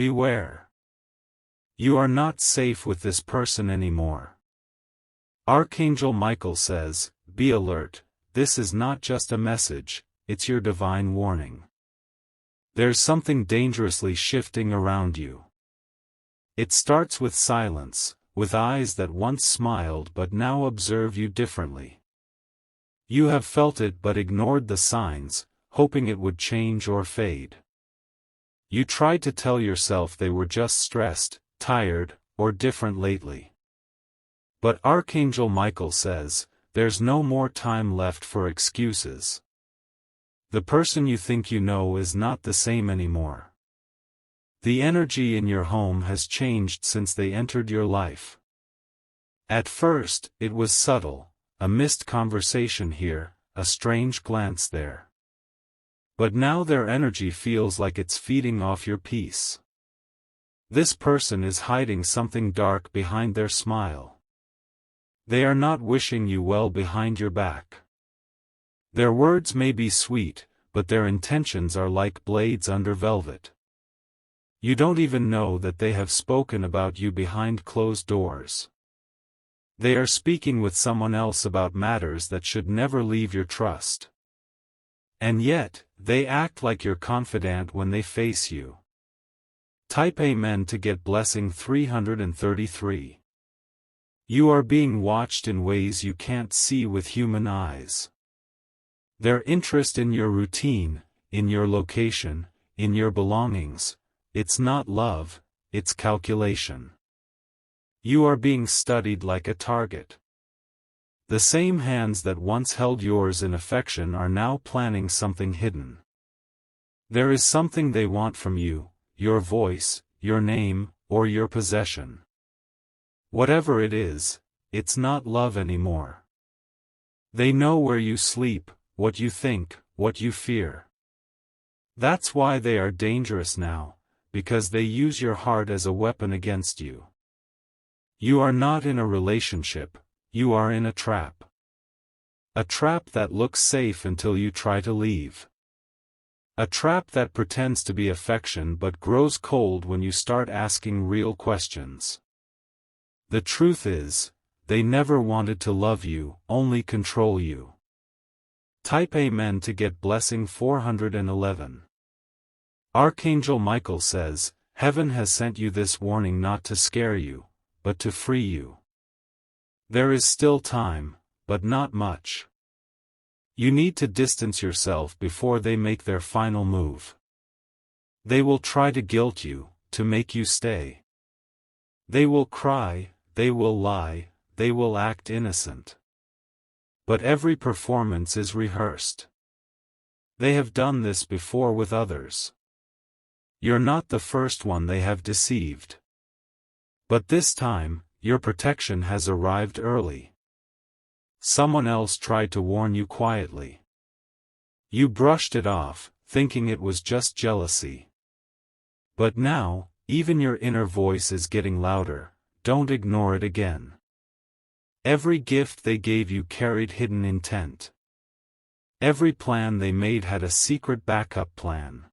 Beware. You are not safe with this person anymore. Archangel Michael says, be alert, this is not just a message, it's your divine warning. There's something dangerously shifting around you. It starts with silence, with eyes that once smiled but now observe you differently. You have felt it but ignored the signs, hoping it would change or fade. You tried to tell yourself they were just stressed, tired, or different lately. But Archangel Michael says, there's no more time left for excuses. The person you think you know is not the same anymore. The energy in your home has changed since they entered your life. At first, it was subtle, a missed conversation here, a strange glance there. But now their energy feels like it's feeding off your peace. This person is hiding something dark behind their smile. They are not wishing you well behind your back. Their words may be sweet, but their intentions are like blades under velvet. You don't even know that they have spoken about you behind closed doors. They are speaking with someone else about matters that should never leave your trust. And yet, they act like you're confident when they face you. Type Amen to get blessing 333. You are being watched in ways you can't see with human eyes. Their interest in your routine, in your location, in your belongings, it's not love, it's calculation. You are being studied like a target. The same hands that once held yours in affection are now planning something hidden. There is something they want from you, your voice, your name, or your possession. Whatever it is, it's not love anymore. They know where you sleep, what you think, what you fear. That's why they are dangerous now, because they use your heart as a weapon against you. You are not in a relationship, you are in a trap. A trap that looks safe until you try to leave. A trap that pretends to be affection but grows cold when you start asking real questions. The truth is, they never wanted to love you, only control you. Type Amen to get blessing 411. Archangel Michael says, heaven has sent you this warning not to scare you, but to free you. There is still time, but not much. You need to distance yourself before they make their final move. They will try to guilt you, to make you stay. They will cry, they will lie, they will act innocent. But every performance is rehearsed. They have done this before with others. You're not the first one they have deceived. But this time, your protection has arrived early. Someone else tried to warn you quietly. You brushed it off, thinking it was just jealousy. But now, even your inner voice is getting louder, don't ignore it again. Every gift they gave you carried hidden intent. Every plan they made had a secret backup plan.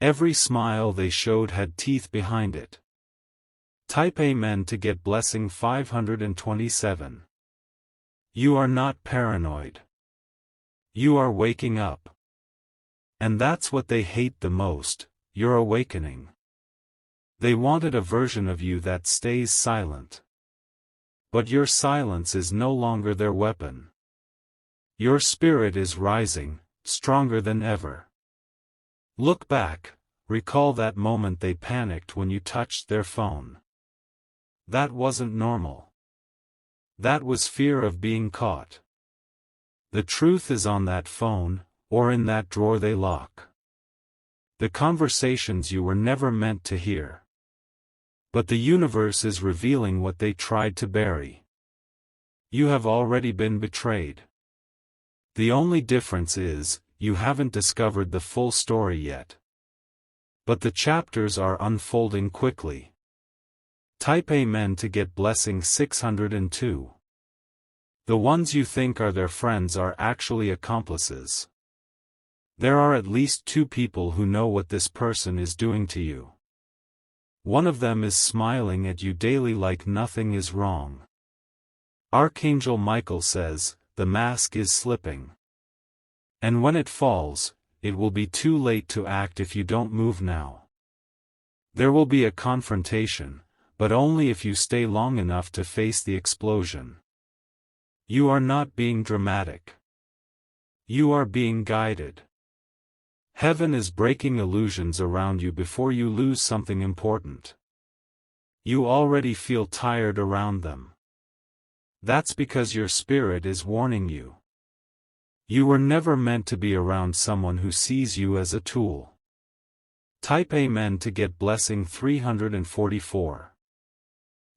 Every smile they showed had teeth behind it. Type Amen to get blessing 527. You are not paranoid. You are waking up. And that's what they hate the most, your awakening. They wanted a version of you that stays silent. But your silence is no longer their weapon. Your spirit is rising, stronger than ever. Look back, recall that moment they panicked when you touched their phone. That wasn't normal. That was fear of being caught. The truth is on that phone, or in that drawer they lock. The conversations you were never meant to hear. But the universe is revealing what they tried to bury. You have already been betrayed. The only difference is, you haven't discovered the full story yet. But the chapters are unfolding quickly. Type Amen to get blessing 602. The ones you think are their friends are actually accomplices. There are at least two people who know what this person is doing to you. One of them is smiling at you daily like nothing is wrong. Archangel Michael says, the mask is slipping. And when it falls, it will be too late to act if you don't move now. There will be a confrontation, but only if you stay long enough to face the explosion. You are not being dramatic. You are being guided. Heaven is breaking illusions around you before you lose something important. You already feel tired around them. That's because your spirit is warning you. You were never meant to be around someone who sees you as a tool. Type Amen to get blessing 344.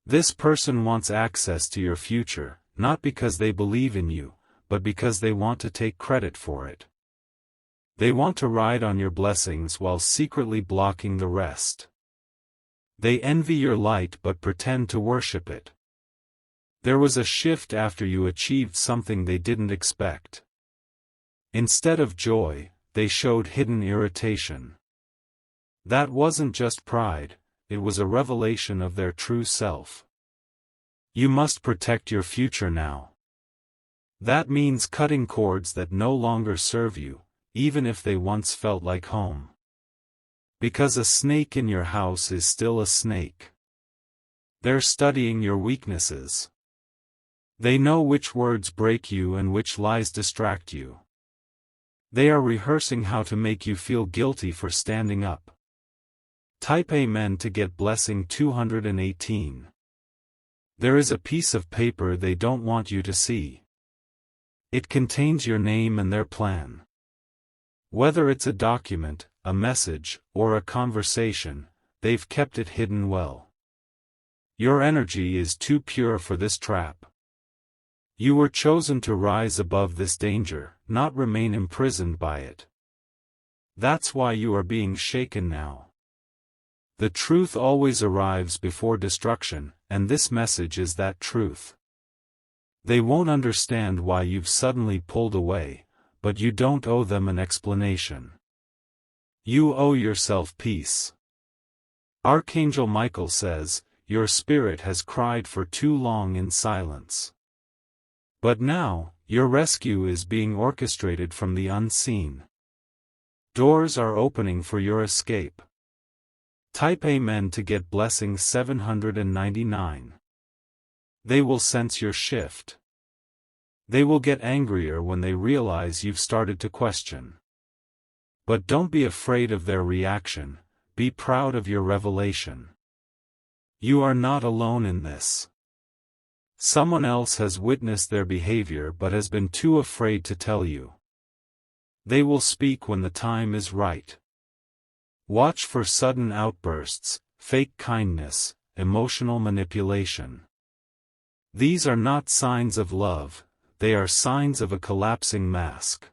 This person wants access to your future, not because they believe in you, but because they want to take credit for it. They want to ride on your blessings while secretly blocking the rest. They envy your light but pretend to worship it. There was a shift after you achieved something they didn't expect. Instead of joy, they showed hidden irritation. That wasn't just pride, it was a revelation of their true self. You must protect your future now. That means cutting cords that no longer serve you, even if they once felt like home. Because a snake in your house is still a snake. They're studying your weaknesses. They know which words break you and which lies distract you. They are rehearsing how to make you feel guilty for standing up. Type Amen to get blessing 218. There is a piece of paper they don't want you to see. It contains your name and their plan. Whether it's a document, a message, or a conversation, they've kept it hidden well. Your energy is too pure for this trap. You were chosen to rise above this danger, not remain imprisoned by it. That's why you are being shaken now. The truth always arrives before destruction, and this message is that truth. They won't understand why you've suddenly pulled away, but you don't owe them an explanation. You owe yourself peace. Archangel Michael says, your spirit has cried for too long in silence. But now, your rescue is being orchestrated from the unseen. Doors are opening for your escape. Type Amen to get blessing 799. They will sense your shift. They will get angrier when they realize you've started to question. But don't be afraid of their reaction, be proud of your revelation. You are not alone in this. Someone else has witnessed their behavior but has been too afraid to tell you. They will speak when the time is right. Watch for sudden outbursts, fake kindness, emotional manipulation. These are not signs of love, they are signs of a collapsing mask.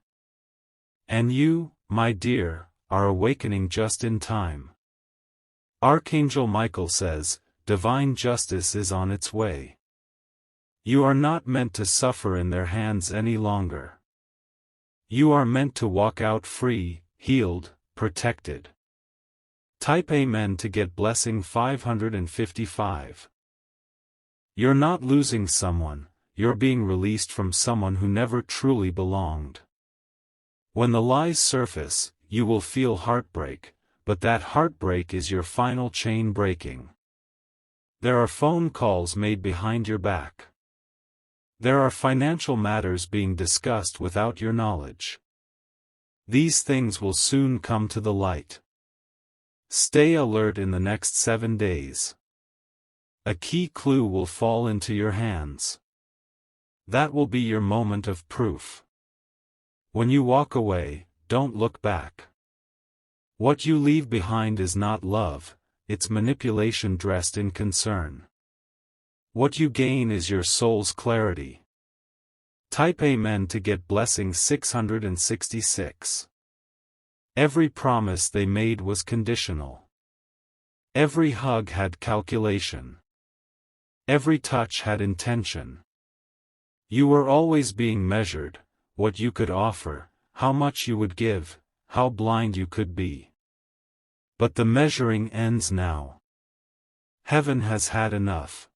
And you, my dear, are awakening just in time. Archangel Michael says, divine justice is on its way. You are not meant to suffer in their hands any longer. You are meant to walk out free, healed, protected. Type Amen to get blessing 555. You're not losing someone, you're being released from someone who never truly belonged. When the lies surface, you will feel heartbreak, but that heartbreak is your final chain breaking. There are phone calls made behind your back. There are financial matters being discussed without your knowledge. These things will soon come to the light. Stay alert in the next 7 days. A key clue will fall into your hands. That will be your moment of proof. When you walk away, don't look back. What you leave behind is not love, it's manipulation dressed in concern. What you gain is your soul's clarity. Type Amen to get blessing 666. Every promise they made was conditional. Every hug had calculation. Every touch had intention. You were always being measured, what you could offer, how much you would give, how blind you could be. But the measuring ends now. Heaven has had enough.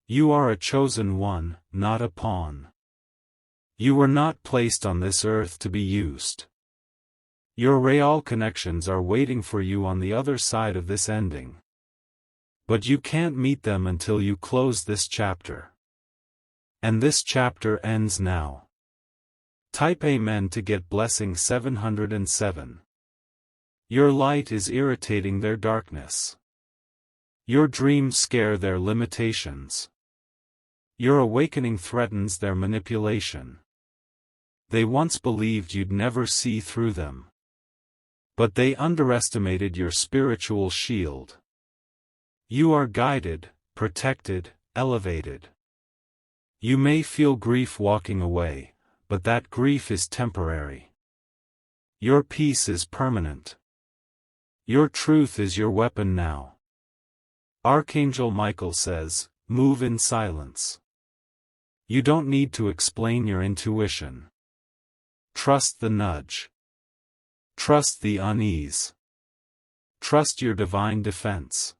You are a chosen one, not a pawn. You were not placed on this earth to be used. Your real connections are waiting for you on the other side of this ending. But you can't meet them until you close this chapter. And this chapter ends now. Type Amen to get blessing 707. Your light is irritating their darkness. Your dreams scare their limitations. Your awakening threatens their manipulation. They once believed you'd never see through them. But they underestimated your spiritual shield. You are guided, protected, elevated. You may feel grief walking away, but that grief is temporary. Your peace is permanent. Your truth is your weapon now. Archangel Michael says, move in silence. You don't need to explain your intuition. Trust the nudge. Trust the unease. Trust your divine defense.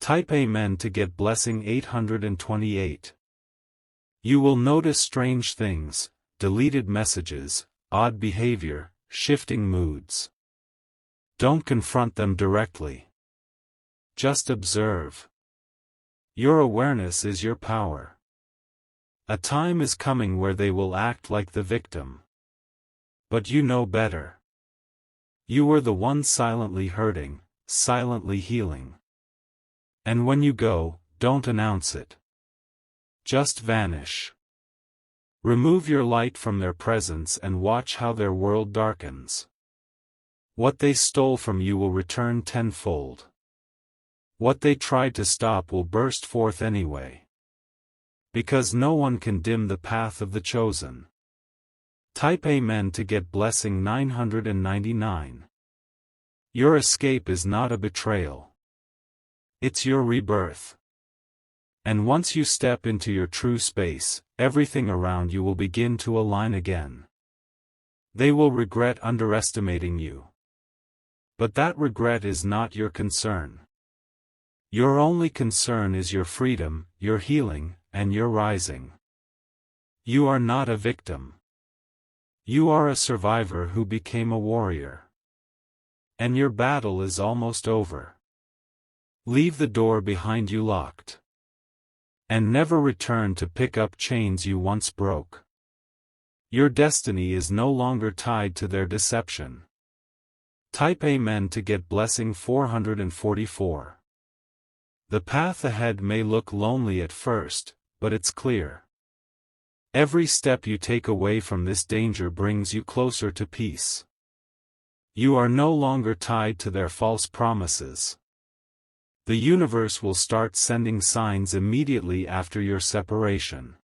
Type Amen to get blessing 828. You will notice strange things, deleted messages, odd behavior, shifting moods. Don't confront them directly. Just observe. Your awareness is your power. A time is coming where they will act like the victim. But you know better. You are the one silently hurting, silently healing. And when you go, don't announce it. Just vanish. Remove your light from their presence and watch how their world darkens. What they stole from you will return tenfold. What they tried to stop will burst forth anyway. Because no one can dim the path of the chosen. Type Amen to get blessing 999. Your escape is not a betrayal. It's your rebirth. And once you step into your true space, everything around you will begin to align again. They will regret underestimating you. But that regret is not your concern. Your only concern is your freedom, your healing, and your rising. You are not a victim. You are a survivor who became a warrior. And your battle is almost over. Leave the door behind you locked. And never return to pick up chains you once broke. Your destiny is no longer tied to their deception. Type Amen to get blessing 444. The path ahead may look lonely at first, but it's clear. Every step you take away from this danger brings you closer to peace. You are no longer tied to their false promises. The universe will start sending signs immediately after your separation.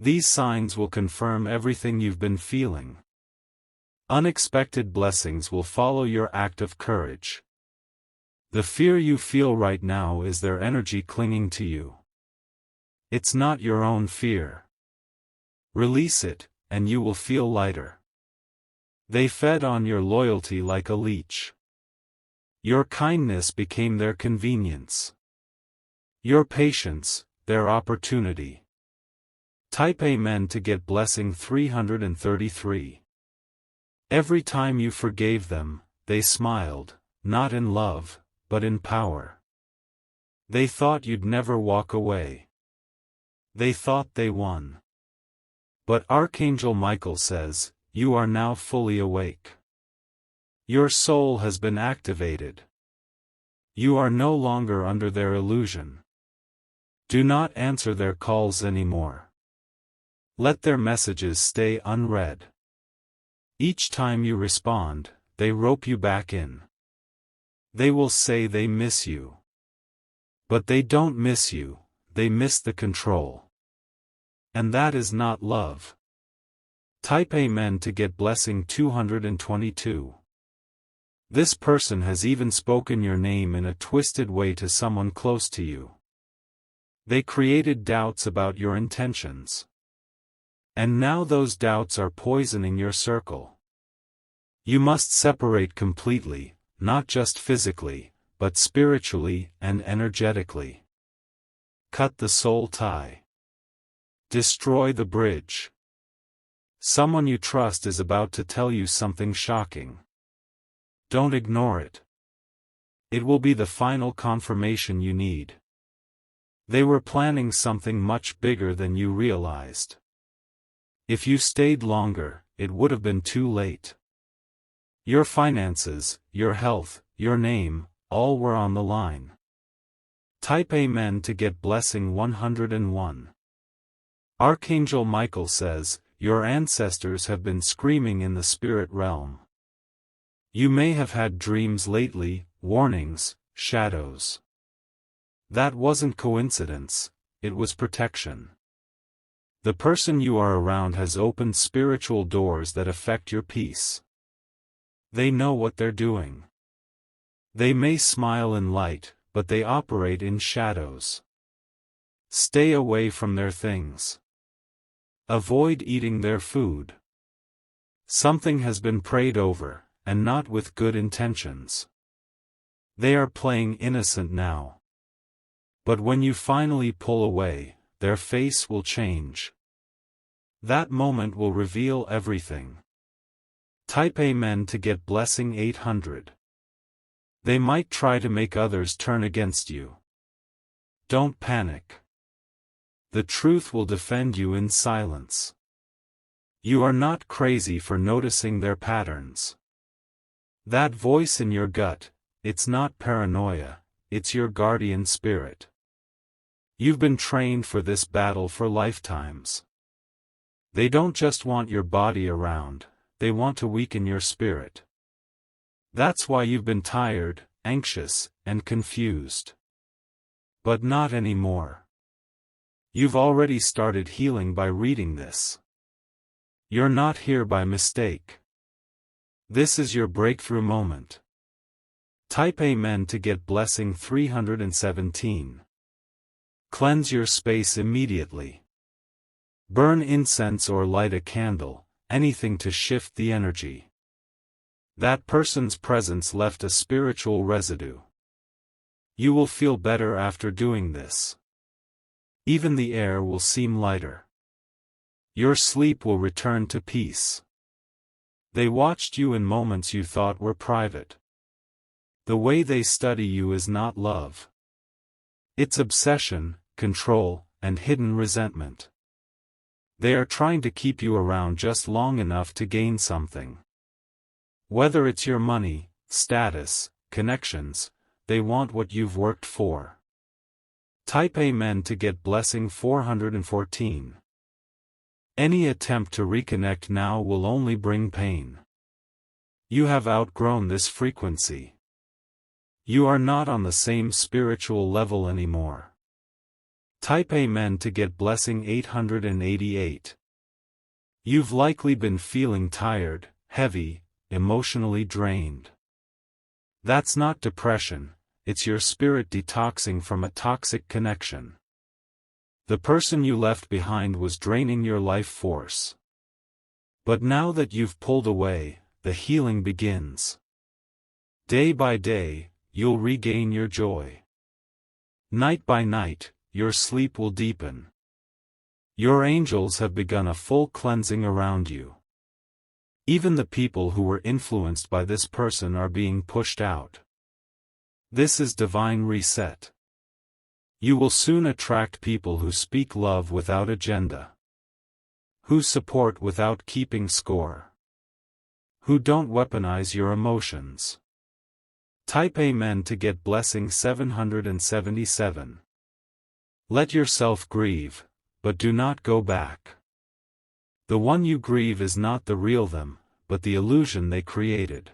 These signs will confirm everything you've been feeling. Unexpected blessings will follow your act of courage. The fear you feel right now is their energy clinging to you. It's not your own fear. Release it, and you will feel lighter. They fed on your loyalty like a leech. Your kindness became their convenience. Your patience, their opportunity. Type Amen to get blessing 333. Every time you forgave them, they smiled, not in love, but in power. They thought you'd never walk away. They thought they won. But Archangel Michael says, you are now fully awake. Your soul has been activated. You are no longer under their illusion. Do not answer their calls anymore. Let their messages stay unread. Each time you respond, they rope you back in. They will say they miss you. But they don't miss you, they miss the control. And that is not love. Type Amen to get blessing 222. This person has even spoken your name in a twisted way to someone close to you. They created doubts about your intentions. And now those doubts are poisoning your circle. You must separate completely, not just physically, but spiritually and energetically. Cut the soul tie. Destroy the bridge. Someone you trust is about to tell you something shocking. Don't ignore it. It will be the final confirmation you need. They were planning something much bigger than you realized. If you stayed longer, it would have been too late. Your finances, your health, your name, all were on the line. Type Amen to get blessing 101. Archangel Michael says, your ancestors have been screaming in the spirit realm. You may have had dreams lately, warnings, shadows. That wasn't coincidence, it was protection. The person you are around has opened spiritual doors that affect your peace. They know what they're doing. They may smile in light, but they operate in shadows. Stay away from their things. Avoid eating their food. Something has been prayed over, and not with good intentions. They are playing innocent now. But when you finally pull away, their face will change. That moment will reveal everything. Type Amen to get blessing 800. They might try to make others turn against you. Don't panic. The truth will defend you in silence. You are not crazy for noticing their patterns. That voice in your gut, it's not paranoia, it's your guardian spirit. You've been trained for this battle for lifetimes. They don't just want your body around, they want to weaken your spirit. That's why you've been tired, anxious, and confused. But not anymore. You've already started healing by reading this. You're not here by mistake. This is your breakthrough moment. Type Amen to get blessing 317. Cleanse your space immediately. Burn incense or light a candle, anything to shift the energy. That person's presence left a spiritual residue. You will feel better after doing this. Even the air will seem lighter. Your sleep will return to peace. They watched you in moments you thought were private. The way they study you is not love. It's obsession, control, and hidden resentment. They are trying to keep you around just long enough to gain something. Whether it's your money, status, connections, they want what you've worked for. Type Amen to get blessing 414. Any attempt to reconnect now will only bring pain. You have outgrown this frequency. You are not on the same spiritual level anymore. Type Amen to get blessing 888. You've likely been feeling tired, heavy, emotionally drained. That's not depression, it's your spirit detoxing from a toxic connection. The person you left behind was draining your life force. But now that you've pulled away, the healing begins. Day by day, you'll regain your joy. Night by night, your sleep will deepen. Your angels have begun a full cleansing around you. Even the people who were influenced by this person are being pushed out. This is divine reset. You will soon attract people who speak love without agenda. Who support without keeping score. Who don't weaponize your emotions. Type Amen to get blessing 777. Let yourself grieve, but do not go back. The one you grieve is not the real them, but the illusion they created.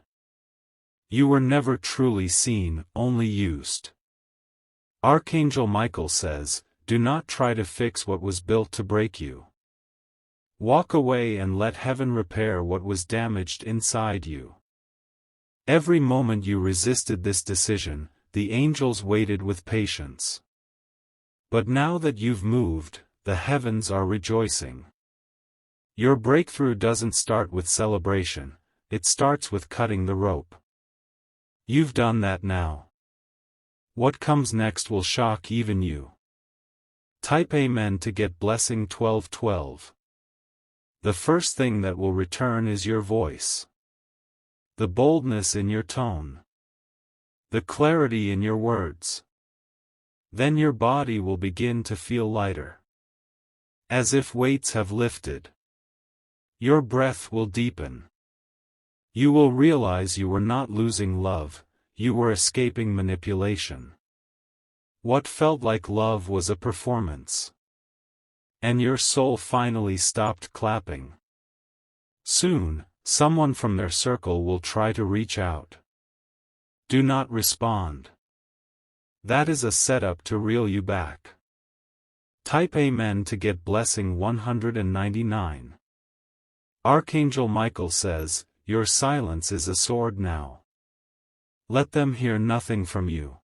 You were never truly seen, only used. Archangel Michael says, do not try to fix what was built to break you. Walk away and let heaven repair what was damaged inside you. Every moment you resisted this decision, the angels waited with patience. But now that you've moved, the heavens are rejoicing. Your breakthrough doesn't start with celebration, it starts with cutting the rope. You've done that now. What comes next will shock even you. Type Amen to get blessing 1212. The first thing that will return is your voice. The boldness in your tone. The clarity in your words. Then your body will begin to feel lighter. As if weights have lifted. Your breath will deepen. You will realize you were not losing love, you were escaping manipulation. What felt like love was a performance. And your soul finally stopped clapping. Soon, someone from their circle will try to reach out. Do not respond. That is a setup to reel you back. Type Amen to get blessing 199. Archangel Michael says, your silence is a sword now. Let them hear nothing from you.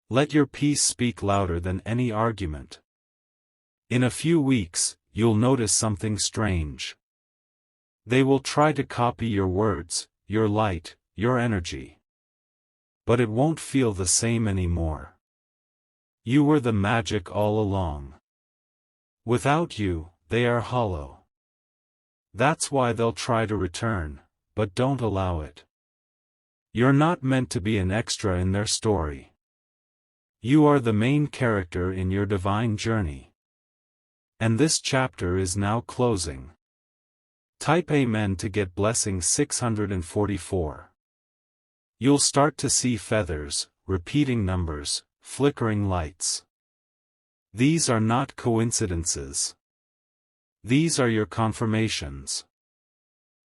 Let your peace speak louder than any argument. In a few weeks, you'll notice something strange. They will try to copy your words, your light, your energy. But it won't feel the same anymore. You were the magic all along. Without you, they are hollow. That's why they'll try to return, but don't allow it. You're not meant to be an extra in their story. You are the main character in your divine journey. And this chapter is now closing. Type Amen to get blessing 644. You'll start to see feathers, repeating numbers, flickering lights. These are not coincidences. These are your confirmations.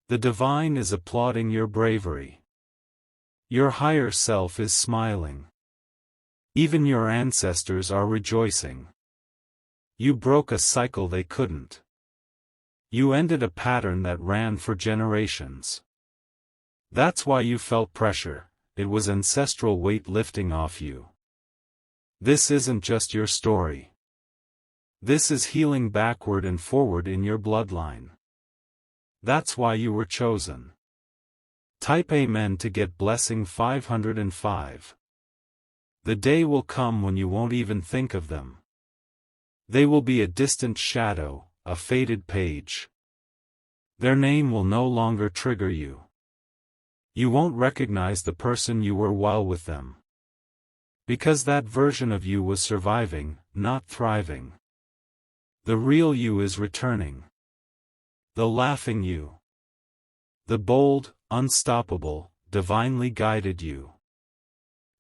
The divine is applauding your bravery. Your higher self is smiling. Even your ancestors are rejoicing. You broke a cycle they couldn't. You ended a pattern that ran for generations. That's why you felt pressure, it was ancestral weight lifting off you. This isn't just your story. This is healing backward and forward in your bloodline. That's why you were chosen. Type Amen to get blessing 505. The day will come when you won't even think of them. They will be a distant shadow, a faded page. Their name will no longer trigger you. You won't recognize the person you were while with them. Because that version of you was surviving, not thriving. The real you is returning. The laughing you. The bold, unstoppable, divinely guided you.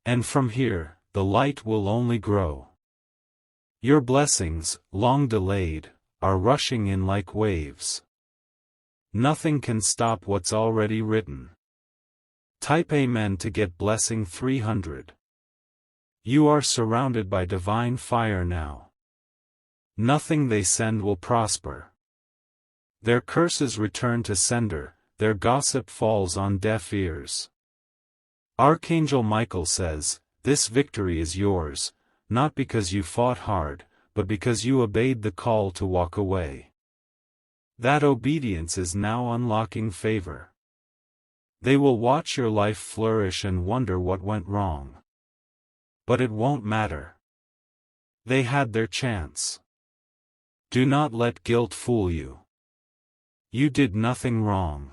And from here, the light will only grow. Your blessings, long delayed, are rushing in like waves. Nothing can stop what's already written. Type Amen to get blessing 300. You are surrounded by divine fire now. Nothing they send will prosper. Their curses return to sender, their gossip falls on deaf ears. Archangel Michael says, this victory is yours, not because you fought hard, but because you obeyed the call to walk away. That obedience is now unlocking favor. They will watch your life flourish and wonder what went wrong. But it won't matter. They had their chance. Do not let guilt fool you. You did nothing wrong.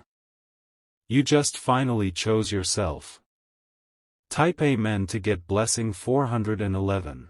You just finally chose yourself. Type Amen to get blessing 411.